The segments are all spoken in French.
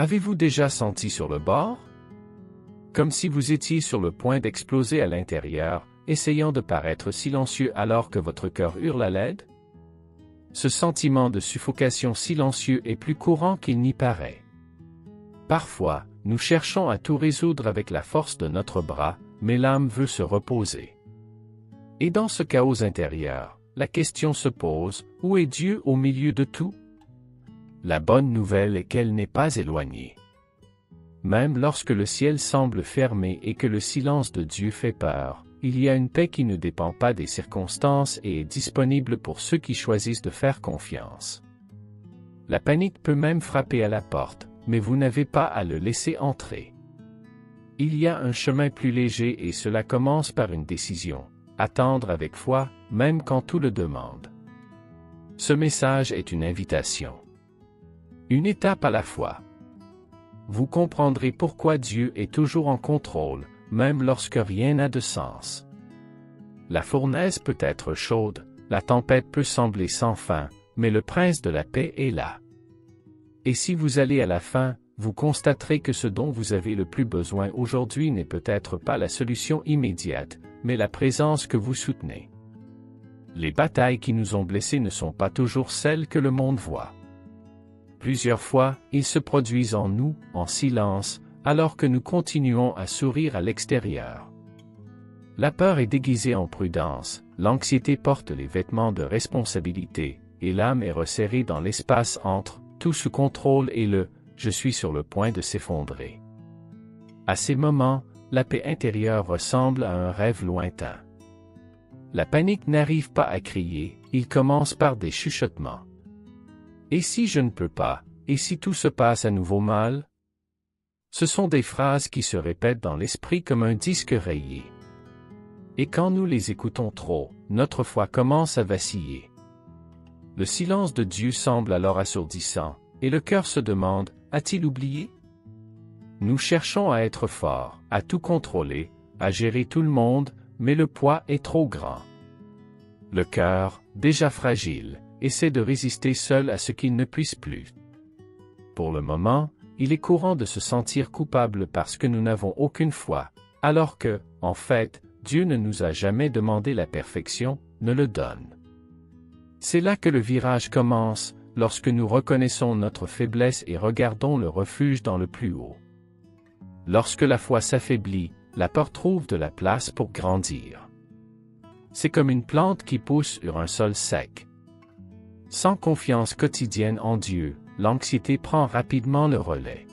Avez-vous déjà senti sur le bord? Comme si vous étiez sur le point d'exploser à l'intérieur, essayant de paraître silencieux alors que votre cœur hurle à l'aide? Ce sentiment de suffocation silencieux est plus courant qu'il n'y paraît. Parfois, nous cherchons à tout résoudre avec la force de notre bras, mais l'âme veut se reposer. Et dans ce chaos intérieur, la question se pose, où est Dieu au milieu de tout? La bonne nouvelle est qu'elle n'est pas éloignée. Même lorsque le ciel semble fermé et que le silence de Dieu fait peur, il y a une paix qui ne dépend pas des circonstances et est disponible pour ceux qui choisissent de faire confiance. La panique peut même frapper à la porte, mais vous n'avez pas à le laisser entrer. Il y a un chemin plus léger et cela commence par une décision, attendre avec foi, même quand tout le demande. Ce message est une invitation. Une étape à la fois. Vous comprendrez pourquoi Dieu est toujours en contrôle, même lorsque rien n'a de sens. La fournaise peut être chaude, la tempête peut sembler sans fin, mais le prince de la paix est là. Et si vous allez à la fin, vous constaterez que ce dont vous avez le plus besoin aujourd'hui n'est peut-être pas la solution immédiate, mais la présence que vous soutenez. Les batailles qui nous ont blessés ne sont pas toujours celles que le monde voit. Plusieurs fois, ils se produisent en nous, en silence, alors que nous continuons à sourire à l'extérieur. La peur est déguisée en prudence, l'anxiété porte les vêtements de responsabilité, et l'âme est resserrée dans l'espace entre « tout sous contrôle » et le « je suis sur le point de s'effondrer ». À ces moments, la paix intérieure ressemble à un rêve lointain. La panique n'arrive pas à crier, il commence par des chuchotements. Et si je ne peux pas, et si tout se passe à nouveau mal? Ce sont des phrases qui se répètent dans l'esprit comme un disque rayé. Et quand nous les écoutons trop, notre foi commence à vaciller. Le silence de Dieu semble alors assourdissant, et le cœur se demande, a-t-il oublié? Nous cherchons à être forts, à tout contrôler, à gérer tout le monde, mais le poids est trop grand. Le cœur, déjà fragile, essaie de résister seul à ce qu'il ne puisse plus. Pour le moment, il est courant de se sentir coupable parce que nous n'avons aucune foi, alors que, en fait, Dieu ne nous a jamais demandé la perfection, ne le donne. C'est là que le virage commence, lorsque nous reconnaissons notre faiblesse et regardons le refuge dans le plus haut. Lorsque la foi s'affaiblit, la peur trouve de la place pour grandir. C'est comme une plante qui pousse sur un sol sec. Sans confiance quotidienne en Dieu, l'anxiété prend rapidement le relais.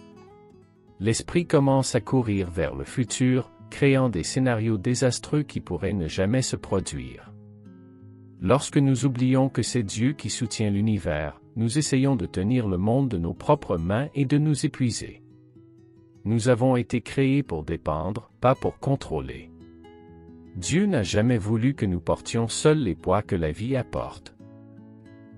L'esprit commence à courir vers le futur, créant des scénarios désastreux qui pourraient ne jamais se produire. Lorsque nous oublions que c'est Dieu qui soutient l'univers, nous essayons de tenir le monde de nos propres mains et de nous épuiser. Nous avons été créés pour dépendre, pas pour contrôler. Dieu n'a jamais voulu que nous portions seuls les poids que la vie apporte.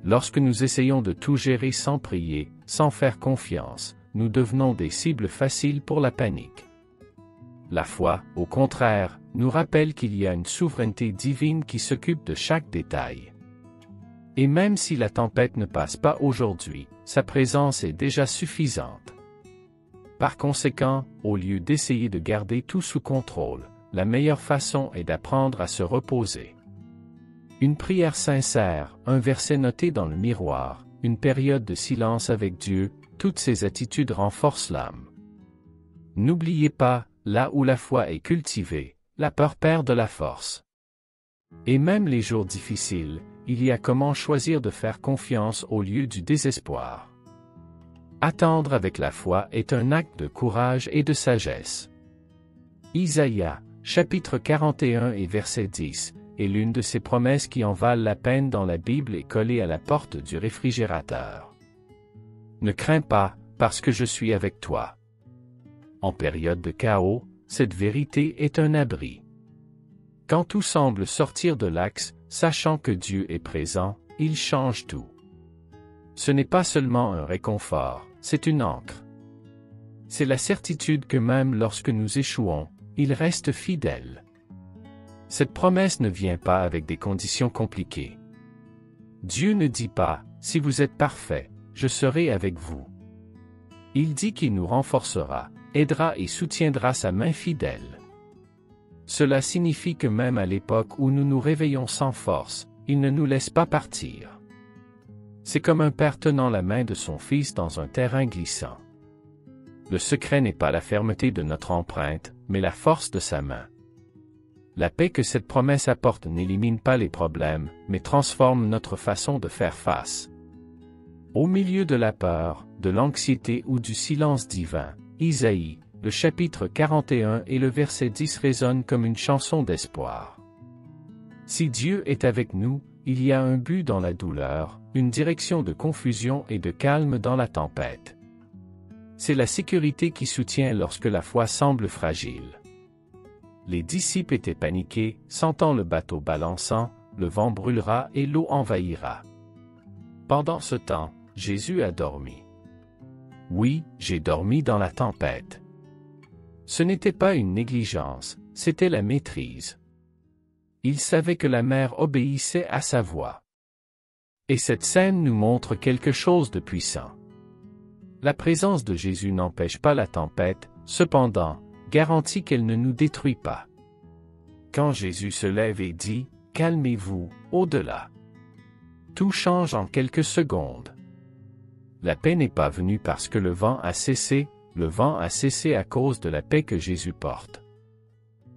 Lorsque nous essayons de tout gérer sans prier, sans faire confiance, nous devenons des cibles faciles pour la panique. La foi, au contraire, nous rappelle qu'il y a une souveraineté divine qui s'occupe de chaque détail. Et même si la tempête ne passe pas aujourd'hui, sa présence est déjà suffisante. Par conséquent, au lieu d'essayer de garder tout sous contrôle, la meilleure façon est d'apprendre à se reposer. Une prière sincère, un verset noté dans le miroir, une période de silence avec Dieu, toutes ces attitudes renforcent l'âme. N'oubliez pas, là où la foi est cultivée, la peur perd de la force. Et même les jours difficiles, il y a comment choisir de faire confiance au lieu du désespoir. Attendre avec la foi est un acte de courage et de sagesse. Isaïe, chapitre 41 et verset 10, est l'une de ces promesses qui en valent la peine dans la Bible et collée à la porte du réfrigérateur. Ne crains pas, parce que je suis avec toi. En période de chaos, cette vérité est un abri. Quand tout semble sortir de l'axe, sachant que Dieu est présent, il change tout. Ce n'est pas seulement un réconfort, c'est une ancre. C'est la certitude que même lorsque nous échouons, il reste fidèle. Cette promesse ne vient pas avec des conditions compliquées. Dieu ne dit pas, si vous êtes parfait, je serai avec vous. Il dit qu'il nous renforcera, aidera et soutiendra sa main fidèle. Cela signifie que même à l'époque où nous nous réveillons sans force, il ne nous laisse pas partir. C'est comme un père tenant la main de son fils dans un terrain glissant. Le secret n'est pas la fermeté de notre empreinte, mais la force de sa main. La paix que cette promesse apporte n'élimine pas les problèmes, mais transforme notre façon de faire face. Au milieu de la peur, de l'anxiété ou du silence divin, Isaïe, le chapitre 41 et le verset 10 résonnent comme une chanson d'espoir. Si Dieu est avec nous, il y a un but dans la douleur, une direction de confusion et de calme dans la tempête. C'est la sécurité qui soutient lorsque la foi semble fragile. Les disciples étaient paniqués, sentant le bateau balançant, le vent brûlera et l'eau envahira. Pendant ce temps, Jésus a dormi. Oui, j'ai dormi dans la tempête. Ce n'était pas une négligence, c'était la maîtrise. Il savait que la mer obéissait à sa voix. Et cette scène nous montre quelque chose de puissant. La présence de Jésus n'empêche pas la tempête, cependant, garantit qu'elle ne nous détruit pas. Quand Jésus se lève et dit « Calmez-vous » au-delà, tout change en quelques secondes. La paix n'est pas venue parce que le vent a cessé à cause de la paix que Jésus porte.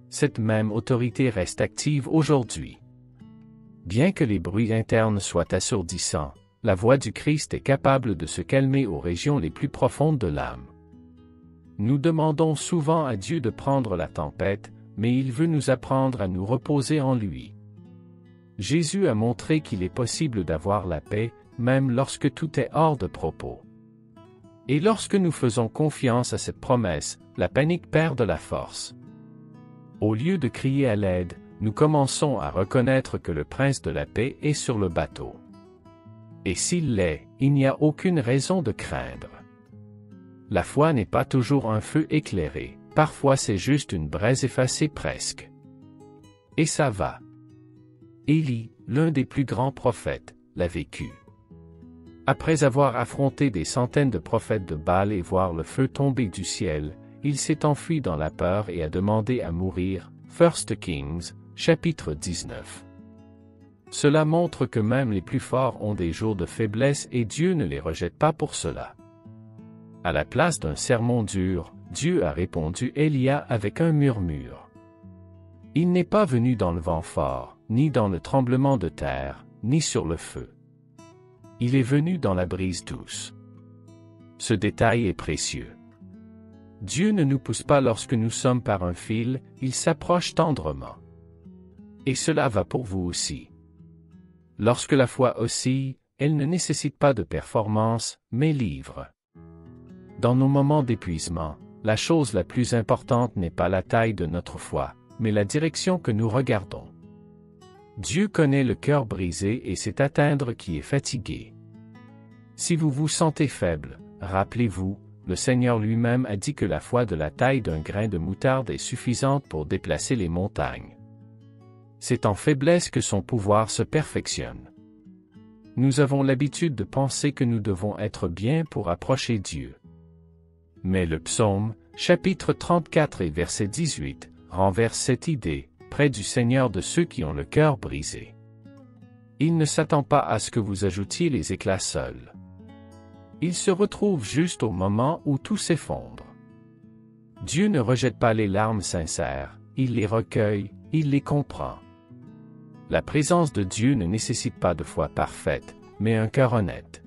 Cette même autorité reste active aujourd'hui. Bien que les bruits internes soient assourdissants, la voix du Christ est capable de se calmer aux régions les plus profondes de l'âme. Nous demandons souvent à Dieu de prendre la tempête, mais il veut nous apprendre à nous reposer en lui. Jésus a montré qu'il est possible d'avoir la paix, même lorsque tout est hors de propos. Et lorsque nous faisons confiance à cette promesse, la panique perd de la force. Au lieu de crier à l'aide, nous commençons à reconnaître que le prince de la paix est sur le bateau. Et s'il l'est, il n'y a aucune raison de craindre. La foi n'est pas toujours un feu éclairé, parfois c'est juste une braise effacée presque. Et ça va. Élie, l'un des plus grands prophètes, l'a vécu. Après avoir affronté des centaines de prophètes de Baal et voir le feu tomber du ciel, il s'est enfui dans la peur et a demandé à mourir. 1 Kings, chapitre 19. Cela montre que même les plus forts ont des jours de faiblesse et Dieu ne les rejette pas pour cela. À la place d'un sermon dur, Dieu a répondu Élia avec un murmure. Il n'est pas venu dans le vent fort, ni dans le tremblement de terre, ni sur le feu. Il est venu dans la brise douce. Ce détail est précieux. Dieu ne nous pousse pas lorsque nous sommes par un fil, il s'approche tendrement. Et cela va pour vous aussi. Lorsque la foi oscille, elle ne nécessite pas de performance, mais livre. Dans nos moments d'épuisement, la chose la plus importante n'est pas la taille de notre foi, mais la direction que nous regardons. Dieu connaît le cœur brisé et sait atteindre qui est fatigué. Si vous vous sentez faible, rappelez-vous, le Seigneur lui-même a dit que la foi de la taille d'un grain de moutarde est suffisante pour déplacer les montagnes. C'est en faiblesse que son pouvoir se perfectionne. Nous avons l'habitude de penser que nous devons être bien pour approcher Dieu. Mais le psaume, chapitre 34 et verset 18, renverse cette idée, près du Seigneur de ceux qui ont le cœur brisé. Il ne s'attend pas à ce que vous ajoutiez les éclats seuls. Il se retrouve juste au moment où tout s'effondre. Dieu ne rejette pas les larmes sincères, il les recueille, il les comprend. La présence de Dieu ne nécessite pas de foi parfaite, mais un cœur honnête.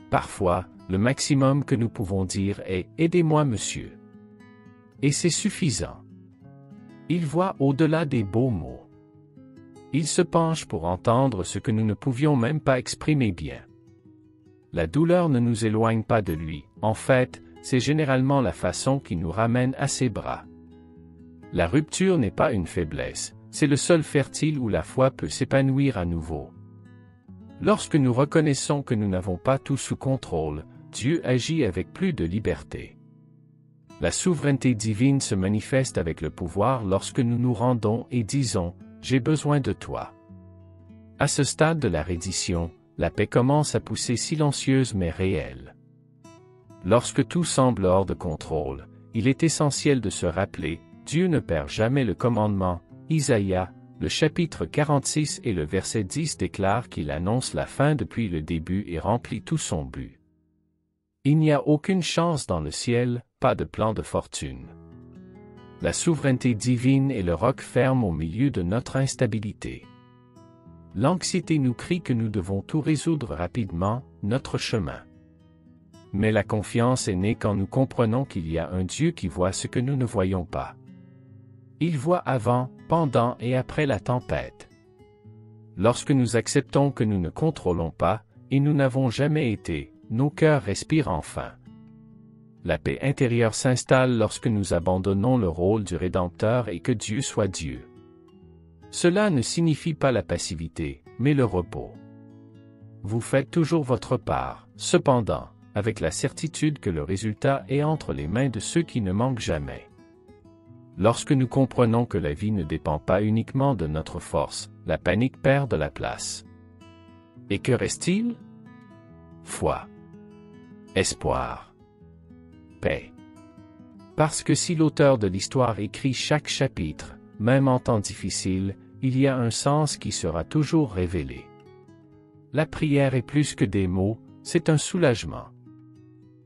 Parfois, le maximum que nous pouvons dire est « Aidez-moi, monsieur ». Et c'est suffisant. Il voit au-delà des beaux mots. Il se penche pour entendre ce que nous ne pouvions même pas exprimer bien. La douleur ne nous éloigne pas de lui, en fait, c'est généralement la façon qui nous ramène à ses bras. La rupture n'est pas une faiblesse, c'est le sol fertile où la foi peut s'épanouir à nouveau. Lorsque nous reconnaissons que nous n'avons pas tout sous contrôle, Dieu agit avec plus de liberté. La souveraineté divine se manifeste avec le pouvoir lorsque nous nous rendons et disons « J'ai besoin de toi ». À ce stade de la reddition, la paix commence à pousser silencieuse mais réelle. Lorsque tout semble hors de contrôle, il est essentiel de se rappeler, Dieu ne perd jamais le commandement. Isaïe, le chapitre 46 et le verset 10 déclarent qu'il annonce la fin depuis le début et remplit tout son but. Il n'y a aucune chance dans le ciel, pas de plan de fortune. La souveraineté divine est le roc ferme au milieu de notre instabilité. L'anxiété nous crie que nous devons tout résoudre rapidement, notre chemin. Mais la confiance est née quand nous comprenons qu'il y a un Dieu qui voit ce que nous ne voyons pas. Il voit avant, pendant et après la tempête. Lorsque nous acceptons que nous ne contrôlons pas, et nous n'avons jamais été, nos cœurs respirent enfin. La paix intérieure s'installe lorsque nous abandonnons le rôle du Rédempteur et que Dieu soit Dieu. Cela ne signifie pas la passivité, mais le repos. Vous faites toujours votre part, cependant, avec la certitude que le résultat est entre les mains de ceux qui ne manquent jamais. Lorsque nous comprenons que la vie ne dépend pas uniquement de notre force, la panique perd de la place. Et que reste-t-il? Foi. Espoir. Paix. Parce que si l'auteur de l'histoire écrit chaque chapitre, même en temps difficile, il y a un sens qui sera toujours révélé. La prière est plus que des mots, c'est un soulagement.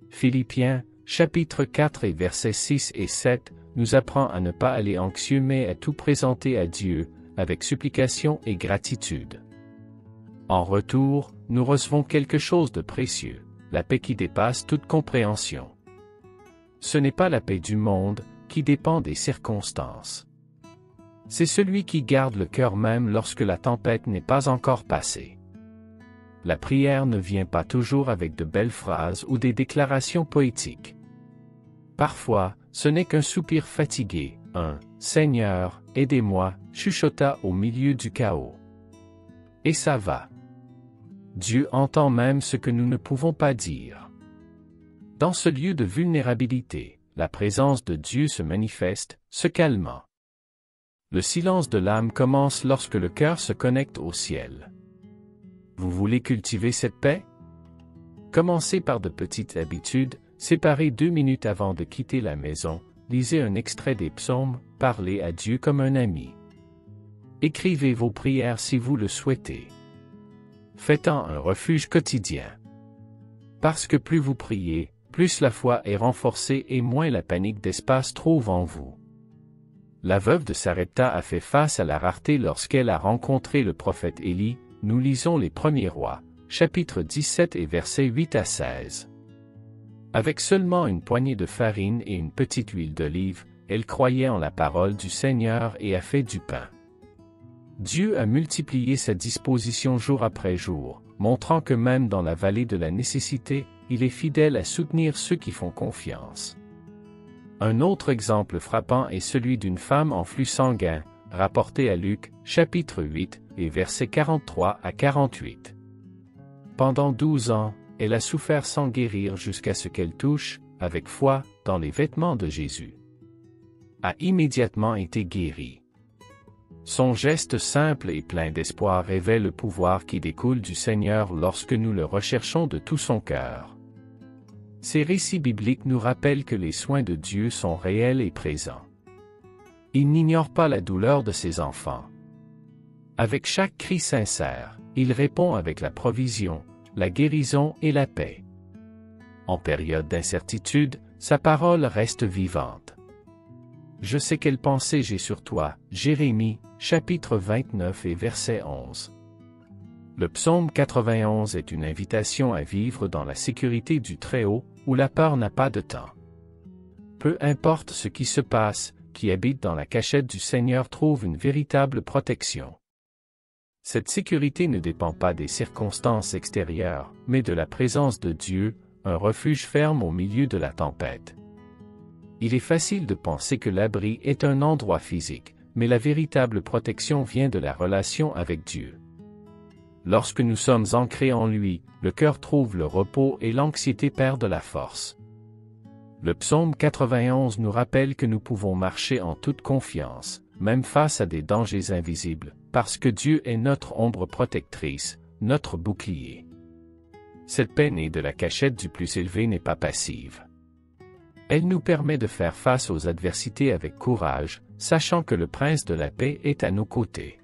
Philippiens, chapitre 4 et versets 6 et 7, nous apprend à ne pas aller anxieux mais à tout présenter à Dieu, avec supplication et gratitude. En retour, nous recevons quelque chose de précieux, la paix qui dépasse toute compréhension. Ce n'est pas la paix du monde, qui dépend des circonstances. C'est celui qui garde le cœur même lorsque la tempête n'est pas encore passée. La prière ne vient pas toujours avec de belles phrases ou des déclarations poétiques. Parfois, ce n'est qu'un soupir fatigué, un « Seigneur, aidez-moi » chuchota au milieu du chaos. Et ça va. Dieu entend même ce que nous ne pouvons pas dire. Dans ce lieu de vulnérabilité, la présence de Dieu se manifeste, se calmant. Le silence de l'âme commence lorsque le cœur se connecte au ciel. Vous voulez cultiver cette paix? Commencez par de petites habitudes, séparez 2 minutes avant de quitter la maison, lisez un extrait des psaumes, parlez à Dieu comme un ami. Écrivez vos prières si vous le souhaitez. Faites-en un refuge quotidien. Parce que plus vous priez, plus la foi est renforcée et moins la panique d'espace trouve en vous. La veuve de Sarepta a fait face à la rareté lorsqu'elle a rencontré le prophète Élie. Nous lisons les Premiers Rois, chapitre 17 et versets 8 à 16. Avec seulement une poignée de farine et une petite huile d'olive, elle croyait en la parole du Seigneur et a fait du pain. Dieu a multiplié sa disposition jour après jour, montrant que même dans la vallée de la nécessité, il est fidèle à soutenir ceux qui font confiance. Un autre exemple frappant est celui d'une femme en flux sanguin, rapporté à Luc, chapitre 8, et versets 43 à 48. Pendant 12 ans, elle a souffert sans guérir jusqu'à ce qu'elle touche, avec foi, dans les vêtements de Jésus. A immédiatement été guérie. Son geste simple et plein d'espoir révèle le pouvoir qui découle du Seigneur lorsque nous le recherchons de tout son cœur. Ces récits bibliques nous rappellent que les soins de Dieu sont réels et présents. Il n'ignore pas la douleur de ses enfants. Avec chaque cri sincère, il répond avec la provision, la guérison et la paix. En période d'incertitude, sa parole reste vivante. Je sais quelle pensée j'ai sur toi, Jérémie, chapitre 29 et verset 11. Le psaume 91 est une invitation à vivre dans la sécurité du Très-Haut, où la peur n'a pas de temps. Peu importe ce qui se passe, qui habite dans la cachette du Seigneur trouve une véritable protection. Cette sécurité ne dépend pas des circonstances extérieures, mais de la présence de Dieu, un refuge ferme au milieu de la tempête. Il est facile de penser que l'abri est un endroit physique, mais la véritable protection vient de la relation avec Dieu. Lorsque nous sommes ancrés en lui, le cœur trouve le repos et l'anxiété perd de la force. Le psaume 91 nous rappelle que nous pouvons marcher en toute confiance, même face à des dangers invisibles, parce que Dieu est notre ombre protectrice, notre bouclier. Cette paix née de la cachette du plus élevé n'est pas passive. Elle nous permet de faire face aux adversités avec courage, sachant que le Prince de la paix est à nos côtés.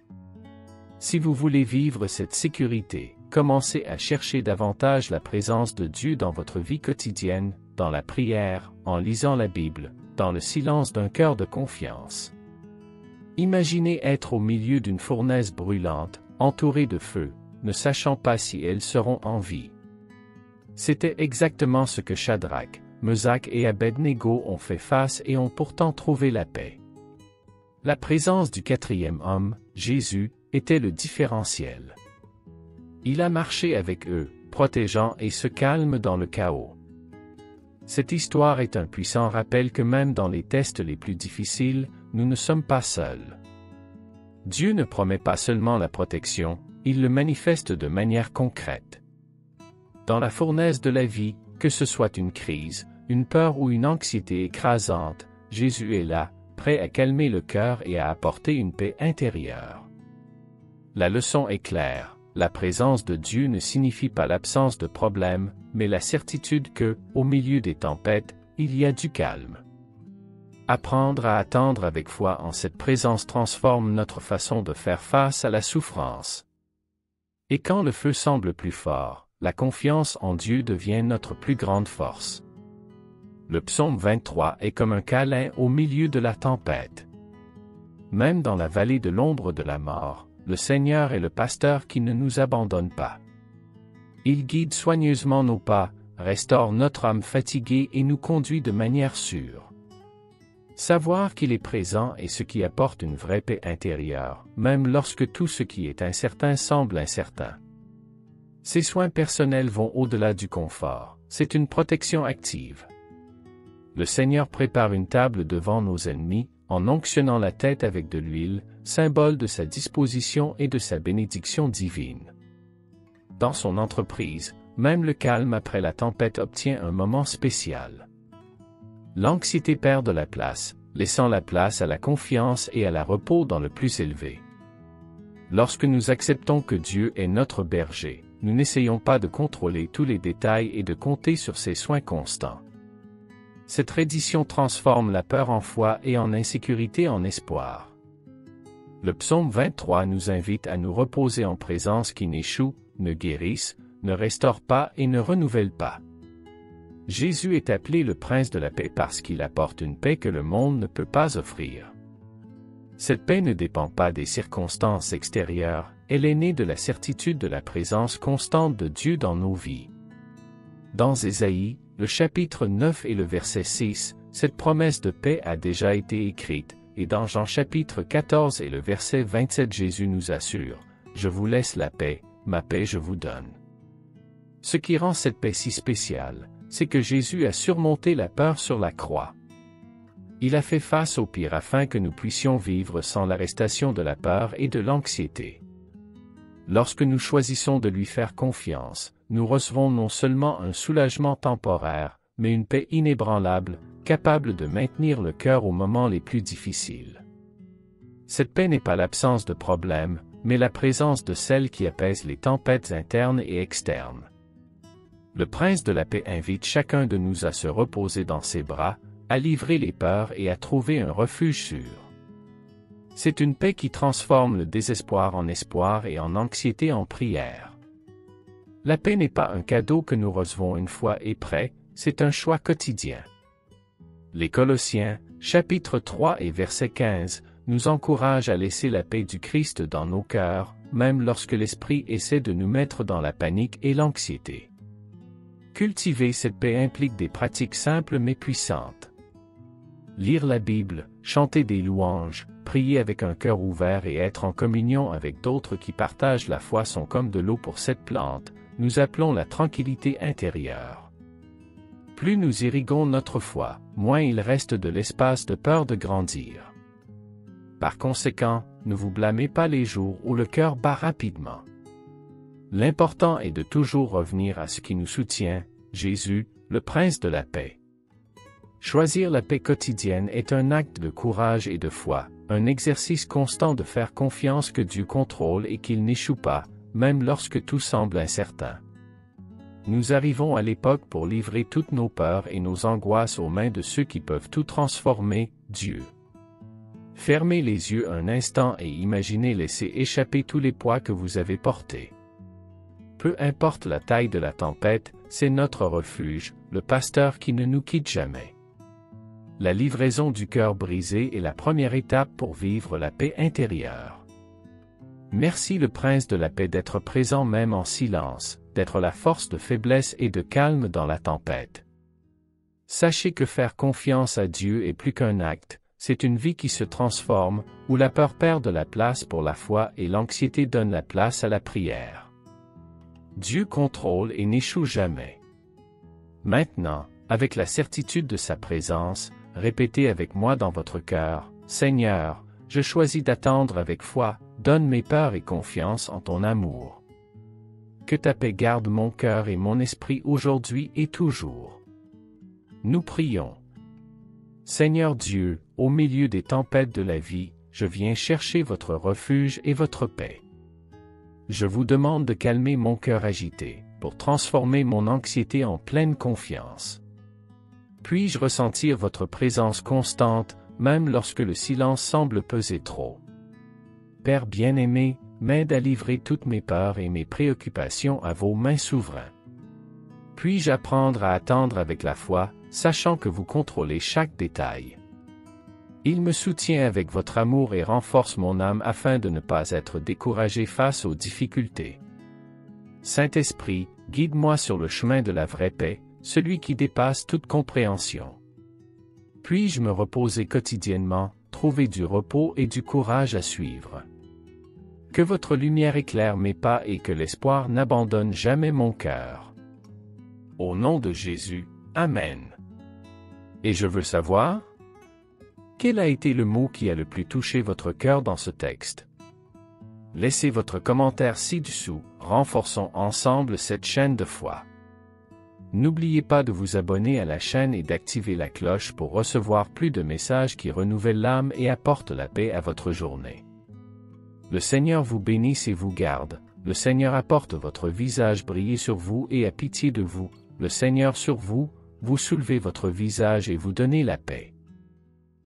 Si vous voulez vivre cette sécurité, commencez à chercher davantage la présence de Dieu dans votre vie quotidienne, dans la prière, en lisant la Bible, dans le silence d'un cœur de confiance. Imaginez être au milieu d'une fournaise brûlante, entourée de feu, ne sachant pas si elles seront en vie. C'était exactement ce que Shadrach, Mesach et Abednego ont fait face et ont pourtant trouvé la paix. La présence du quatrième homme, Jésus, était le différentiel. Il a marché avec eux, protégeant et se calme dans le chaos. Cette histoire est un puissant rappel que même dans les tests les plus difficiles, nous ne sommes pas seuls. Dieu ne promet pas seulement la protection, il le manifeste de manière concrète. Dans la fournaise de la vie, que ce soit une crise, une peur ou une anxiété écrasante, Jésus est là, prêt à calmer le cœur et à apporter une paix intérieure. La leçon est claire, la présence de Dieu ne signifie pas l'absence de problèmes, mais la certitude que, au milieu des tempêtes, il y a du calme. Apprendre à attendre avec foi en cette présence transforme notre façon de faire face à la souffrance. Et quand le feu semble plus fort, la confiance en Dieu devient notre plus grande force. Le psaume 23 est comme un câlin au milieu de la tempête. Même dans la vallée de l'ombre de la mort, le Seigneur est le pasteur qui ne nous abandonne pas. Il guide soigneusement nos pas, restaure notre âme fatiguée et nous conduit de manière sûre. Savoir qu'il est présent est ce qui apporte une vraie paix intérieure, même lorsque tout ce qui est incertain semble incertain. Ces soins personnels vont au-delà du confort, c'est une protection active. Le Seigneur prépare une table devant nos ennemis, en onctionnant la tête avec de l'huile, symbole de sa disposition et de sa bénédiction divine. Dans son entreprise, même le calme après la tempête obtient un moment spécial. L'anxiété perd de la place, laissant la place à la confiance et à la repos dans le plus élevé. Lorsque nous acceptons que Dieu est notre berger, nous n'essayons pas de contrôler tous les détails et de compter sur ses soins constants. Cette reddition transforme la peur en foi et en insécurité en espoir. Le psaume 23 nous invite à nous reposer en présence qui n'échoue, ne guérisse, ne restaure pas et ne renouvelle pas. Jésus est appelé le Prince de la paix parce qu'il apporte une paix que le monde ne peut pas offrir. Cette paix ne dépend pas des circonstances extérieures, elle est née de la certitude de la présence constante de Dieu dans nos vies. Dans Ésaïe, le chapitre 9 et le verset 6, cette promesse de paix a déjà été écrite, et dans Jean chapitre 14 et le verset 27 Jésus nous assure, « Je vous laisse la paix, ma paix je vous donne. » Ce qui rend cette paix si spéciale, c'est que Jésus a surmonté la peur sur la croix. Il a fait face au pire afin que nous puissions vivre sans l'arrestation de la peur et de l'anxiété. Lorsque nous choisissons de lui faire confiance, nous recevons non seulement un soulagement temporaire, mais une paix inébranlable, capable de maintenir le cœur aux moments les plus difficiles. Cette paix n'est pas l'absence de problèmes, mais la présence de celle qui apaise les tempêtes internes et externes. Le Prince de la paix invite chacun de nous à se reposer dans ses bras, à livrer les peurs et à trouver un refuge sûr. C'est une paix qui transforme le désespoir en espoir et en anxiété en prière. La paix n'est pas un cadeau que nous recevons une fois et prêt, c'est un choix quotidien. Les Colossiens, chapitre 3 et verset 15, nous encouragent à laisser la paix du Christ dans nos cœurs, même lorsque l'esprit essaie de nous mettre dans la panique et l'anxiété. Cultiver cette paix implique des pratiques simples mais puissantes. Lire la Bible, chanter des louanges, prier avec un cœur ouvert et être en communion avec d'autres qui partagent la foi sont comme de l'eau pour cette plante, nous appelons la tranquillité intérieure. Plus nous irriguons notre foi, moins il reste de l'espace de peur de grandir. Par conséquent, ne vous blâmez pas les jours où le cœur bat rapidement. L'important est de toujours revenir à ce qui nous soutient, Jésus, le Prince de la paix. Choisir la paix quotidienne est un acte de courage et de foi, un exercice constant de faire confiance que Dieu contrôle et qu'il n'échoue pas, même lorsque tout semble incertain. Nous arrivons à l'époque pour livrer toutes nos peurs et nos angoisses aux mains de ceux qui peuvent tout transformer, Dieu. Fermez les yeux un instant et imaginez laisser échapper tous les poids que vous avez portés. Peu importe la taille de la tempête, c'est notre refuge, le pasteur qui ne nous quitte jamais. La livraison du cœur brisé est la première étape pour vivre la paix intérieure. Merci le Prince de la paix d'être présent même en silence, d'être la force de faiblesse et de calme dans la tempête. Sachez que faire confiance à Dieu est plus qu'un acte, c'est une vie qui se transforme, où la peur perd de la place pour la foi et l'anxiété donne la place à la prière. Dieu contrôle et n'échoue jamais. Maintenant, avec la certitude de sa présence, répétez avec moi dans votre cœur, « Seigneur, je choisis d'attendre avec foi, donne mes peurs et confiance en ton amour. Que ta paix garde mon cœur et mon esprit aujourd'hui et toujours. » Nous prions. Seigneur Dieu, au milieu des tempêtes de la vie, je viens chercher votre refuge et votre paix. Je vous demande de calmer mon cœur agité, pour transformer mon anxiété en pleine confiance. Puis-je ressentir votre présence constante, même lorsque le silence semble peser trop. Père bien-aimé, m'aide à livrer toutes mes peurs et mes préoccupations à vos mains souveraines. Puis-je apprendre à attendre avec la foi, sachant que vous contrôlez chaque détail. Il me soutient avec votre amour et renforce mon âme afin de ne pas être découragé face aux difficultés. Saint-Esprit, guide-moi sur le chemin de la vraie paix, celui qui dépasse toute compréhension. Puis-je me reposer quotidiennement, trouver du repos et du courage à suivre. Que votre lumière éclaire mes pas et que l'espoir n'abandonne jamais mon cœur. Au nom de Jésus, Amen. Et je veux savoir, quel a été le mot qui a le plus touché votre cœur dans ce texte? Laissez votre commentaire ci-dessous, renforçons ensemble cette chaîne de foi. N'oubliez pas de vous abonner à la chaîne et d'activer la cloche pour recevoir plus de messages qui renouvellent l'âme et apportent la paix à votre journée. Le Seigneur vous bénisse et vous garde, le Seigneur apporte votre visage briller sur vous et a pitié de vous, le Seigneur sur vous, vous soulevez votre visage et vous donnez la paix.